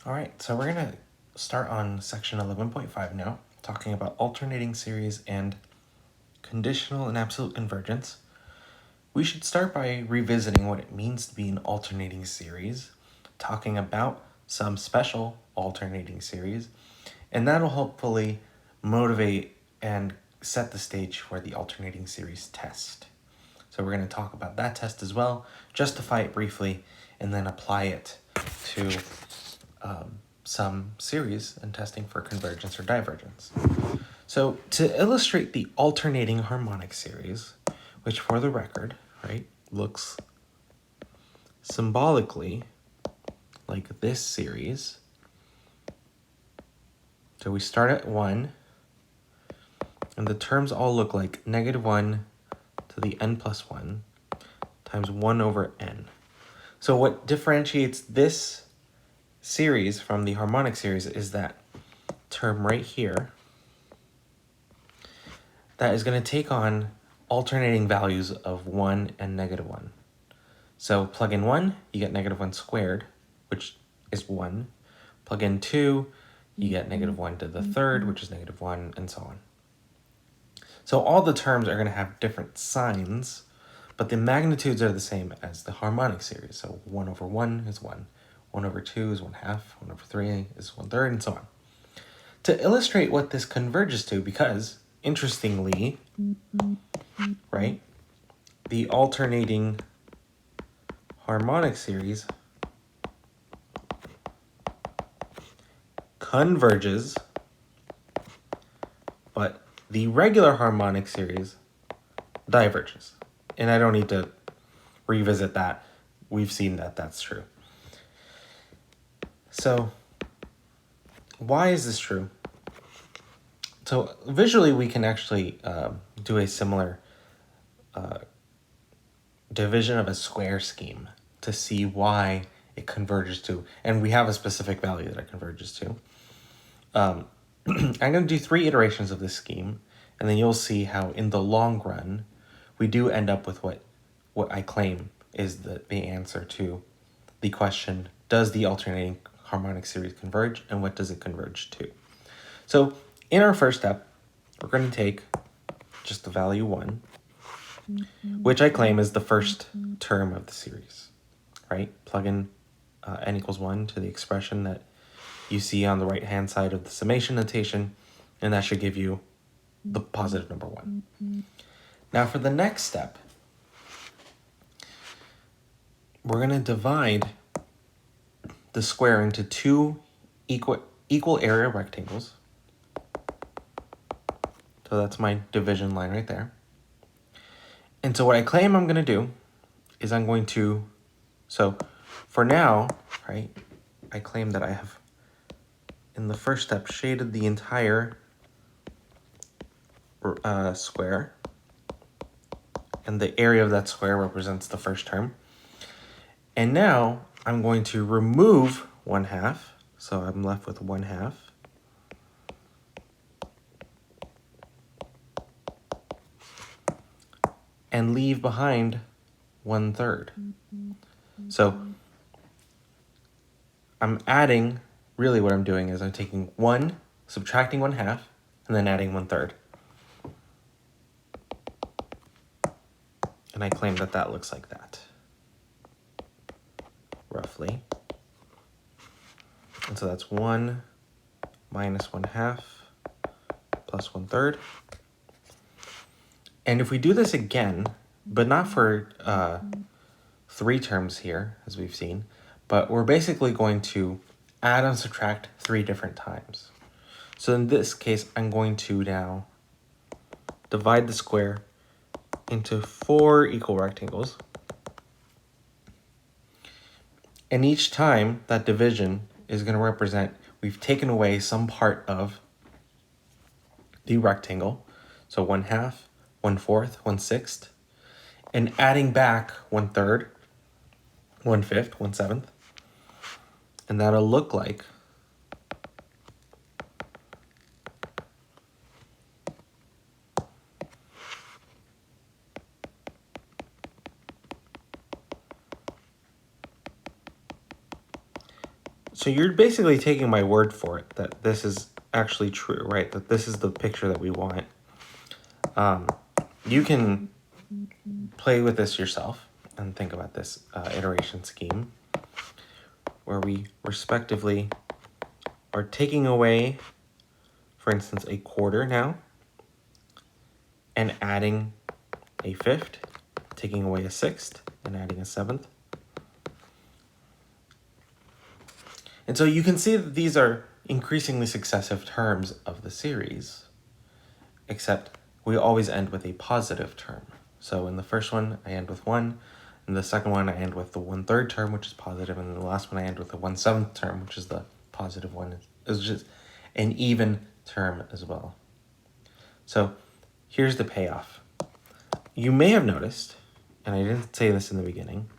All right, so we're going to start on section 11.5 now, talking about alternating series and conditional and absolute convergence. We should start by revisiting what it means to be an alternating series, talking about some special alternating series, and that'll hopefully motivate and set the stage for the alternating series test. So we're going to talk about that test as well, justify it briefly, and then apply it to some series and testing for convergence or divergence. So to illustrate the alternating harmonic series, which for the record, right, looks symbolically like this series. So we start at 1, and the terms all look like -1 to the n plus 1 times 1 over n. So what differentiates this series from the harmonic series is that term right here that is going to take on alternating values of 1 and -1. So plug in 1, you get -1 squared, which is 1. Plug in 2, you get -1 to the third, which is -1, and so on. So all the terms are going to have different signs, but the magnitudes are the same as the harmonic series. So 1 over 1 is 1. 1 over 2 is 1/2. 1 over 3 is 1/3, and so on. To illustrate what this converges to, because, interestingly, right, the alternating harmonic series converges, but the regular harmonic series diverges. And I don't need to revisit that. We've seen that that's true. So why is this true? So visually, we can actually do a similar division of a square scheme to see why it converges to, and we have a specific value that it converges to. I'm going to do 3 iterations of this scheme, and then you'll see how in the long run, we do end up with what I claim is the answer to the question, does the alternating harmonic series converge, and what does it converge to? So in our first step, we're going to take just the value 1, which I claim is the first term of the series, right? Plug in n equals 1 to the expression that you see on the right-hand side of the summation notation, and that should give you the positive number 1. Now for the next step, we're going to divide the square into 2 equal area rectangles. So that's my division line right there. And so what I claim I'm going to do is I'm going to, so for now, right, I claim that I have, in the first step, shaded the entire square, and the area of that square represents the first term. And now I'm going to remove 1/2, so I'm left with 1/2. And leave behind 1/3. So I'm adding, really what I'm doing is I'm taking 1, subtracting 1/2, and then adding 1/3. And I claim that that looks like that, roughly. And so that's 1 minus 1/2 plus 1/3. And if we do this again, but not for 3 terms here, as we've seen, but we're basically going to add and subtract 3 different times. So in this case, I'm going to now divide the square into 4 equal rectangles. And each time that division is going to represent, we've taken away some part of the rectangle. So 1/2, 1/4, 1/6, and adding back 1/3, 1/5, 1/7. And that'll look like So you're basically taking my word for it that this is actually true, right? That this is the picture that we want. You can play with this yourself and think about this iteration scheme where we respectively are taking away, for instance, a quarter now and adding a fifth, taking away a sixth and adding a seventh. And so you can see that these are increasingly successive terms of the series, except we always end with a positive term. So in the first one, I end with 1. In the second one, I end with the 1/3 term, which is positive. And in the last one, I end with the 1/7 term, which is the positive one. It's just an even term as well. So here's the payoff. You may have noticed, and I didn't say this in the beginning,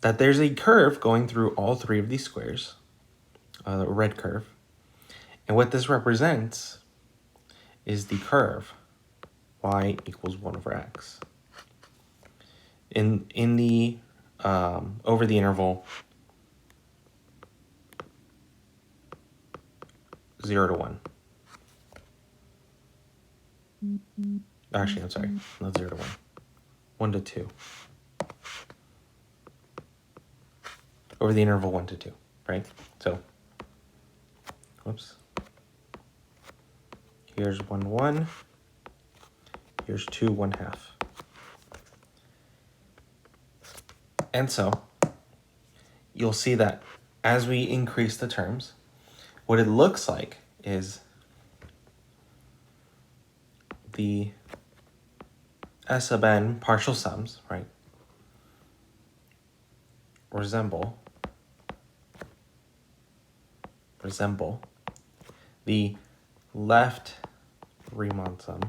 that there's a curve going through all three of these squares, the red curve. And what this represents is the curve y equals 1 over x. In the over the interval 0 to 1. Actually, I'm sorry, not 0 to 1. 1 to 2. Over the interval 1 to 2, right? So, whoops. Here's 1, 1. Here's 2, 1/2. And so, you'll see that as we increase the terms, what it looks like is the S sub n partial sums, right, resemble the left Riemann sum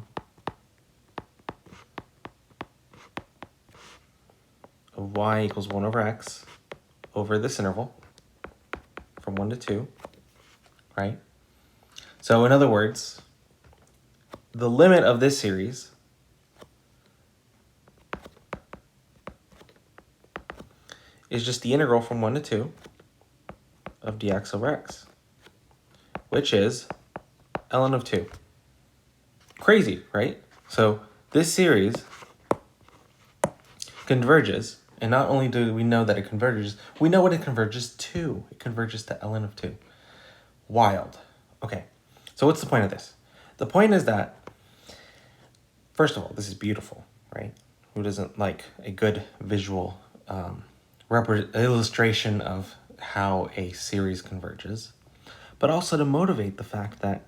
of y equals 1 over x over this interval from 1 to 2, right? So in other words, the limit of this series is just the integral from 1 to 2 of dx over x, which is ln of 2. Crazy, right? So this series converges, and not only do we know that it converges, we know what it converges to. It converges to ln of 2. Wild. Okay, so what's the point of this? The point is that, first of all, this is beautiful, right? Who doesn't like a good visual illustration of how a series converges? But also to motivate the fact that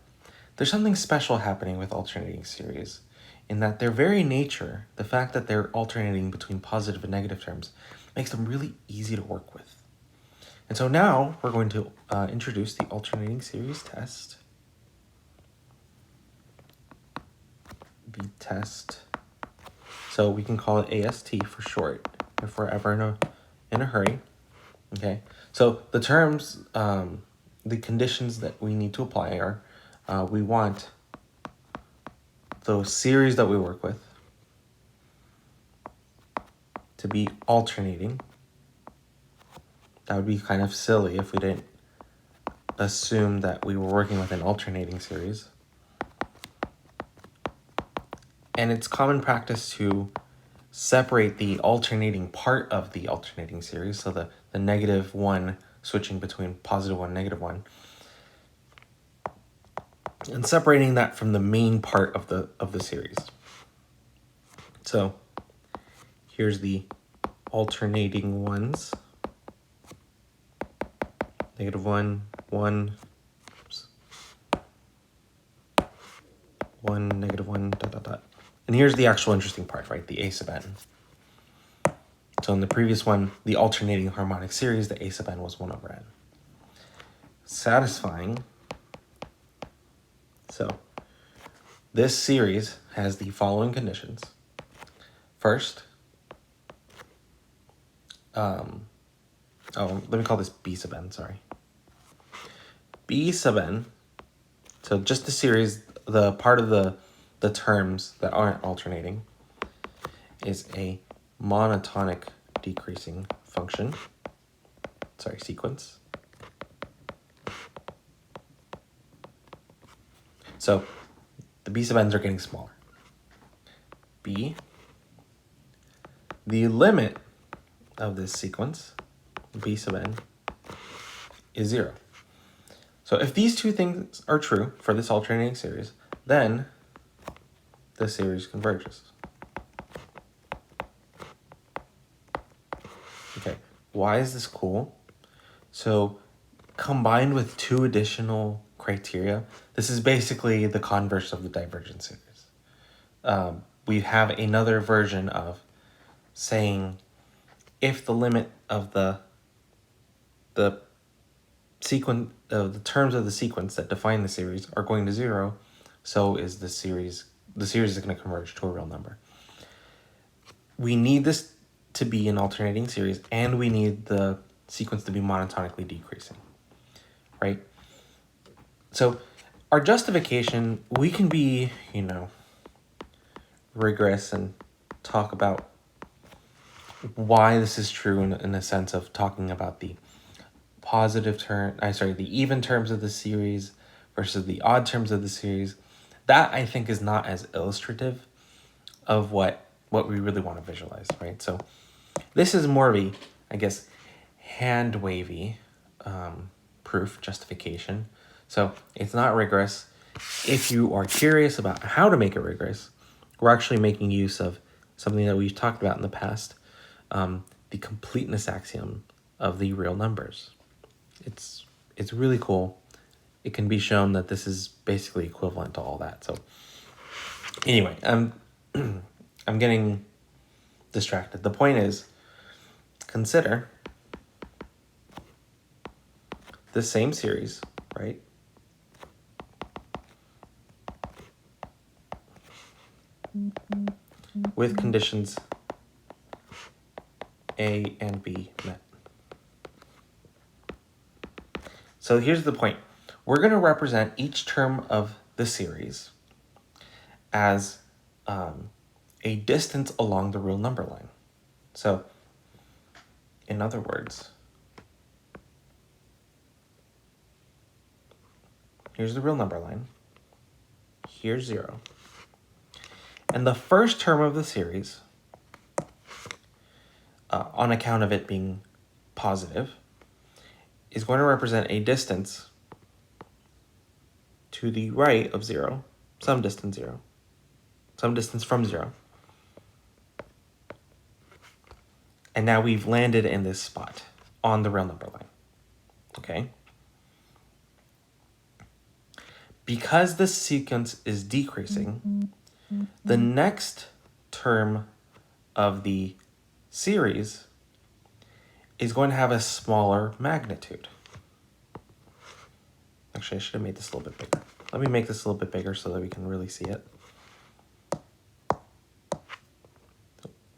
there's something special happening with alternating series, in that their very nature, the fact that they're alternating between positive and negative terms, makes them really easy to work with. And so now we're going to introduce the alternating series test. The test. So we can call it AST for short, if we're ever in a hurry. Okay. So the terms, the conditions that we need to apply are, we want those series that we work with to be alternating. That would be kind of silly if we didn't assume that we were working with an alternating series. And it's common practice to separate the alternating part of the alternating series, so the -1 switching between +1, -1, and separating that from the main part of the series. So here's the alternating ones. -1, 1, oops, 1, -1, ... And here's the actual interesting part, right? The A sub n. So in the previous one, the alternating harmonic series, the A sub n was 1 over n. Satisfying. So this series has the following conditions. First, let me call this B sub n, sorry. B sub n, so just the series, the part of the terms that aren't alternating, is a monotonic decreasing function, sequence. So the b sub n's are getting smaller. B, the limit of this sequence, b sub n, is 0. So if these two things are true for this alternating series, then the series converges. Okay, why is this cool? So combined with two additional criteria, this is basically the converse of the divergent series. We have another version of saying if the limit of the sequence of the terms of the sequence that define the series are going to 0, so is the series. The series is going to converge to a real number. We need this to be an alternating series, and we need the sequence to be monotonically decreasing, right? So our justification, we can be, rigorous and talk about why this is true in a sense of talking about the the even terms of the series versus the odd terms of the series. That I think is not as illustrative of what we really want to visualize, right? So this is more of a, I guess, hand wavy proof justification. So it's not rigorous. If you are curious about how to make it rigorous, we're actually making use of something that we've talked about in the past, the completeness axiom of the real numbers. It's really cool. It can be shown that this is basically equivalent to all that. So anyway, I'm getting distracted. The point is, consider the same series, right? With conditions A and B met. So here's the point. We're going to represent each term of the series as a distance along the real number line. So, in other words, here's the real number line. Here's 0. And the first term of the series, on account of it being positive, is going to represent a distance to the right of 0, some distance from 0. And now we've landed in this spot on the real number line, okay? Because the sequence is decreasing, the next term of the series is going to have a smaller magnitude. Actually, I should have made this a little bit bigger. Let me make this a little bit bigger so that we can really see it.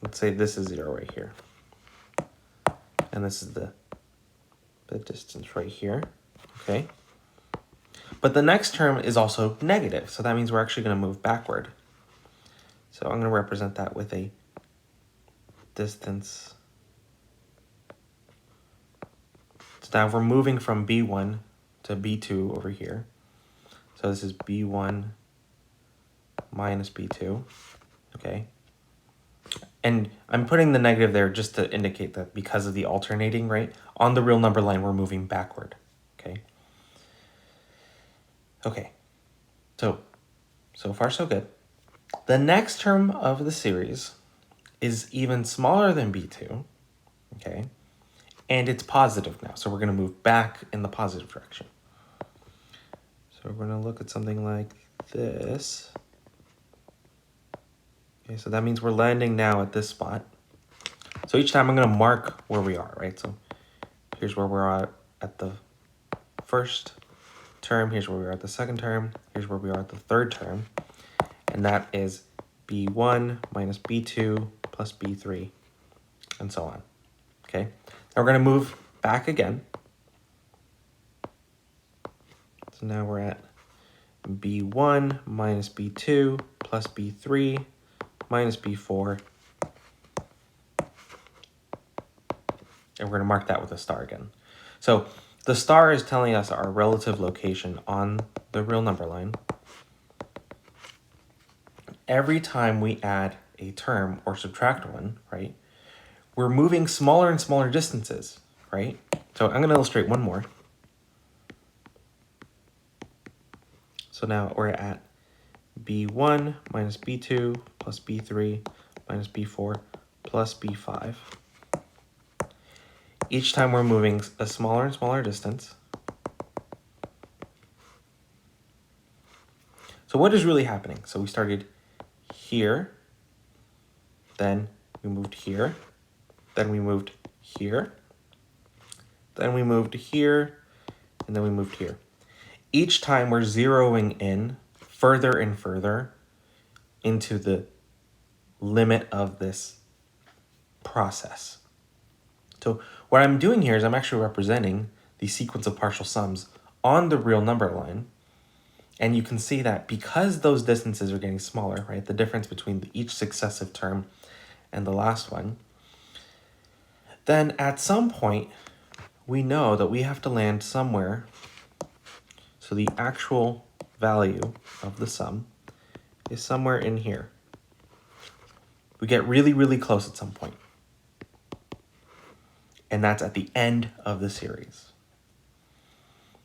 Let's say this is 0 right here. And this is the distance right here, okay? But the next term is also negative, so that means we're actually going to move backward. So I'm going to represent that with a distance. So now we're moving from B1 to B2 over here. So this is B1 minus B2, okay? And I'm putting the negative there just to indicate that because of the alternating, right? On the real number line, we're moving backward, okay? Okay, so far so good. The next term of the series is even smaller than B2, okay? And it's positive now, so we're gonna move back in the positive direction. So we're gonna look at something like this. Okay, so that means we're landing now at this spot. So each time I'm gonna mark where we are, right? So here's where we're at the first term, here's where we are at the second term, here's where we are at the third term, and that is B1 minus B2 plus B3, and so on, okay? Now we're gonna move back again. So now we're at B1 minus B2 plus B3 minus B4. And we're going to mark that with a star again. So the star is telling us our relative location on the real number line. every time we add a term or subtract one, right, we're moving smaller and smaller distances, right? So I'm going to illustrate one more. So now we're at b1 minus b2 plus b3 minus b4 plus b5. Each time we're moving a smaller and smaller distance. So what is really happening? So we started here, then we moved here, then we moved here, then we moved here, and then we moved here. Each time we're zeroing in further and further into the limit of this process. So what I'm doing here is I'm actually representing the sequence of partial sums on the real number line. And you can see that because those distances are getting smaller, right, the difference between each successive term and the last one, then at some point we know that we have to land somewhere. So the actual value of the sum is somewhere in here. We get really, really close at some point. And that's at the end of the series.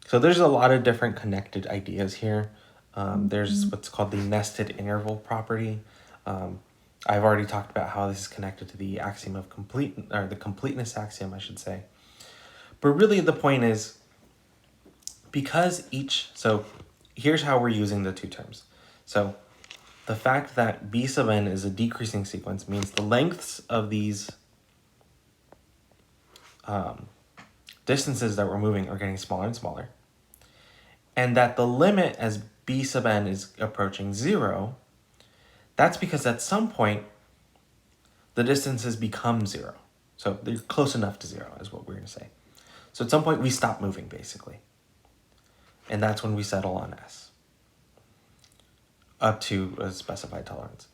So there's a lot of different connected ideas here. There's what's called the nested interval property. I've already talked about how this is connected to the axiom of the completeness axiom, I should say. But really the point is, so here's how we're using the two terms. So the fact that b sub n is a decreasing sequence means the lengths of these distances that we're moving are getting smaller and smaller. And that the limit as b sub n is approaching 0, that's because at some point the distances become 0. So they're close enough to 0 is what we're going to say. So at some point we stop moving, basically. And that's when we settle on S, up to a specified tolerance.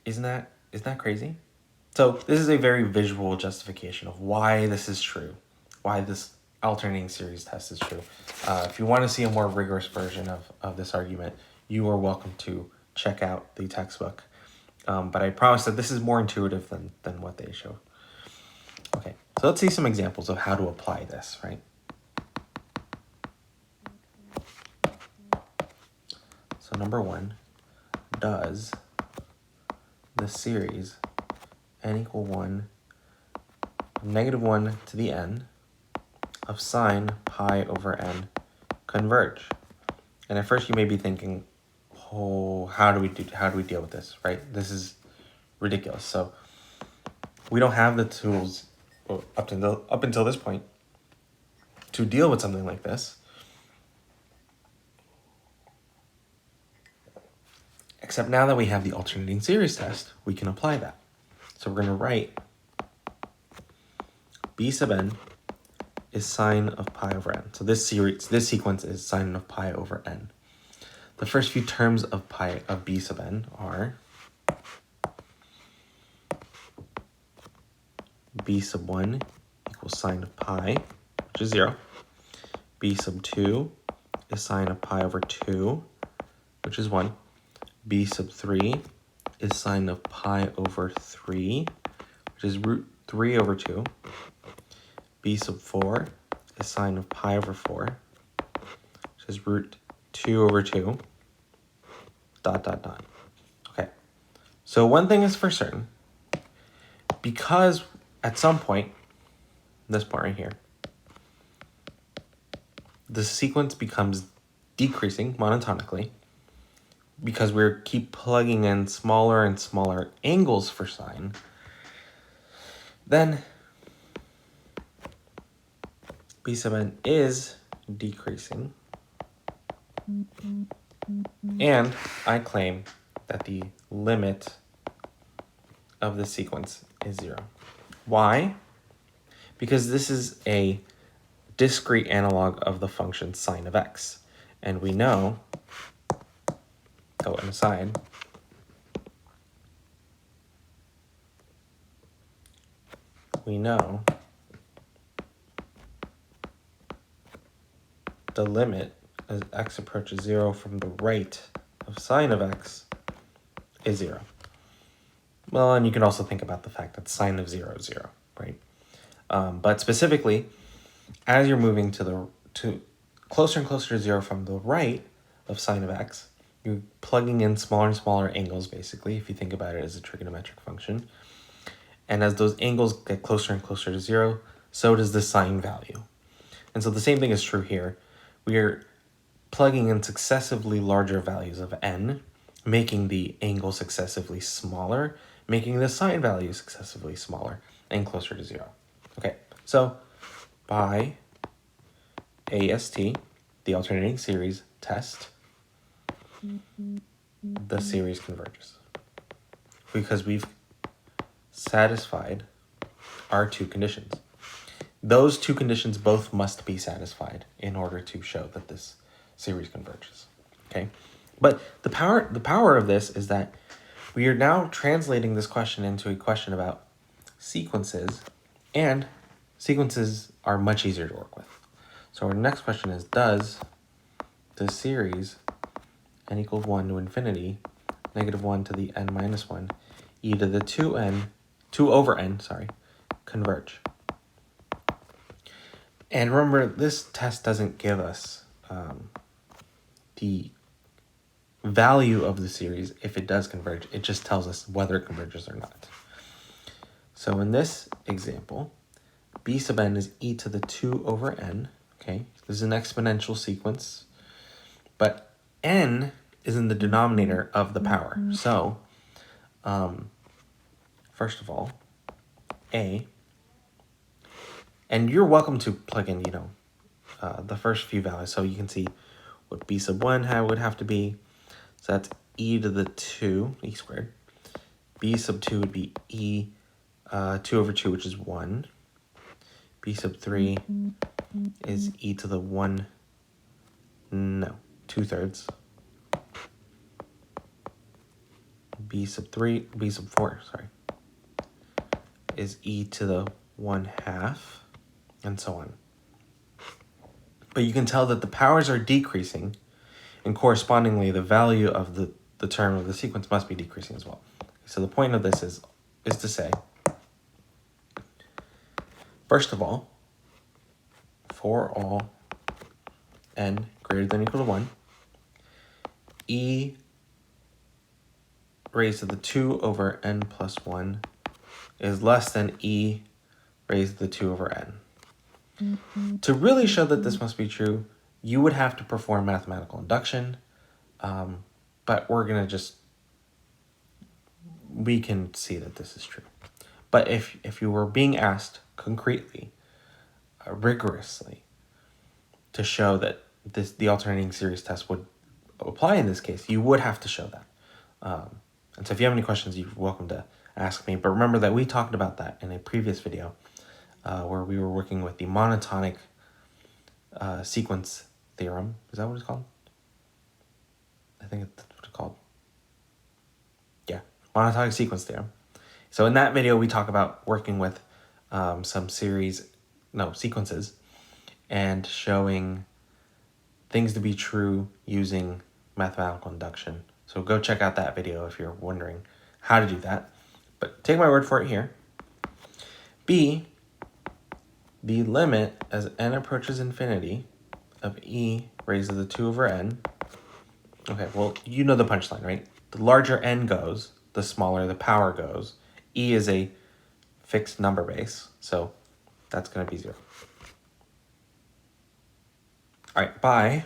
Isn't that crazy? So this is a very visual justification of why this is true, why this alternating series test is true. If you want to see a more rigorous version of this argument, you are welcome to check out the textbook. But I promise that this is more intuitive than what they show. Okay, so let's see some examples of how to apply this, right? So number 1, does the series n equal 1, -1 to the n of sine pi over n converge? And at first you may be thinking, oh, how do we deal with this, right? This is ridiculous. So we don't have the tools up until this point to deal with something like this. Except now that we have the alternating series test, we can apply that. So we're going to write b sub n is sine of pi over n. So this sequence is sine of pi over n. The first few terms of b sub n are b sub 1 equals sine of pi, which is 0. b sub 2 is sine of pi over 2, which is 1. b sub 3 is sine of pi over 3, which is root 3 over 2. b sub 4 is sine of pi over 4, which is root 2 over 2, ... Okay, so one thing is for certain. Because at some point, this point right here, the sequence becomes decreasing monotonically, because we keep plugging in smaller and smaller angles for sine, then b sub n is decreasing. And I claim that the limit of the sequence is 0. Why? Because this is a discrete analog of the function sine of x. And we know, an aside, we know the limit as x approaches 0 from the right of sine of x is 0. Well, and you can also think about the fact that sine of 0 is 0, right? But specifically, as you're moving to closer and closer to 0 from the right of sine of x, you're plugging in smaller and smaller angles, basically, if you think about it as a trigonometric function. And as those angles get closer and closer to 0, so does the sine value. And so the same thing is true here. We are plugging in successively larger values of n, making the angle successively smaller, making the sine value successively smaller and closer to 0. Okay, so by AST, the alternating series test, the series converges because we've satisfied our two conditions. Those two conditions both must be satisfied in order to show that this series converges. Okay, but the power of this is that we are now translating this question into a question about sequences, and sequences are much easier to work with. So our next question is, does the series n equals 1 to infinity, negative 1 to the n minus 1, e to the 2 over n, converge? And remember, this test doesn't give us the value of the series if it does converge. It just tells us whether it converges or not. So in this example, b sub n is e to the 2 over n. Okay, this is an exponential sequence, but n is in the denominator of the power. So, first of all, a, and you're welcome to plug in, the first few values. So you can see what b sub 1 would have to be. So that's e to the 2, e squared. B sub 2 would be e 2 over 2, which is 1. B sub 3 is e to the 2/3. B sub 4, is e to the 1/2, and so on. But you can tell that the powers are decreasing, and correspondingly the value of the term of the sequence must be decreasing as well. So the point of this is to say, first of all, for all n greater than or equal to 1, e raised to the 2 over n plus 1 is less than e raised to the 2 over n. To really show that this must be true, you would have to perform mathematical induction, but we can see that this is true. But if you were being asked concretely, rigorously, to show that the alternating series test would apply in this case, you would have to show that. And so if you have any questions, you're welcome to ask me. But remember that we talked about that in a previous video where we were working with the monotonic sequence theorem. Is that what it's called? I think that's what it's called. Yeah, monotonic sequence theorem. So in that video, we talk about working with some sequences and showing things to be true using mathematical induction. So go check out that video if you're wondering how to do that. But take my word for it here. B, the limit as n approaches infinity of e raised to the 2 over n. Okay, well, you know the punchline, right? The larger n goes, the smaller the power goes. E is a fixed number base, so that's going to be 0. All right, by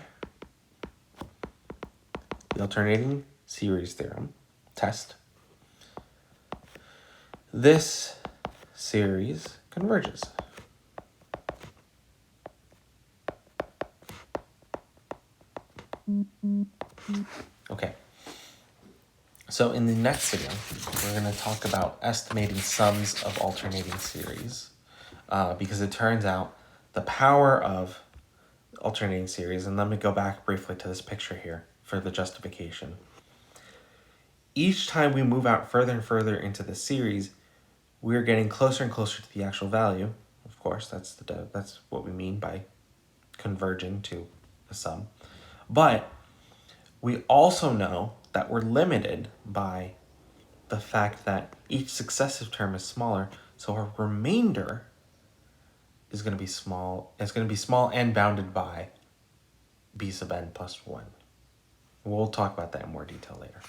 the alternating series theorem test, this series converges. Okay, so in the next video, we're going to talk about estimating sums of alternating series because it turns out the power of alternating series, and let me go back briefly to this picture here for the justification. Each time we move out further and further into the series, we're getting closer and closer to the actual value. Of course, that's what we mean by converging to a sum. But We also know that we're limited by the fact that each successive term is smaller, so our remainder is going to be small. It's going to be small and bounded by b sub n plus 1. We'll talk about that in more detail later.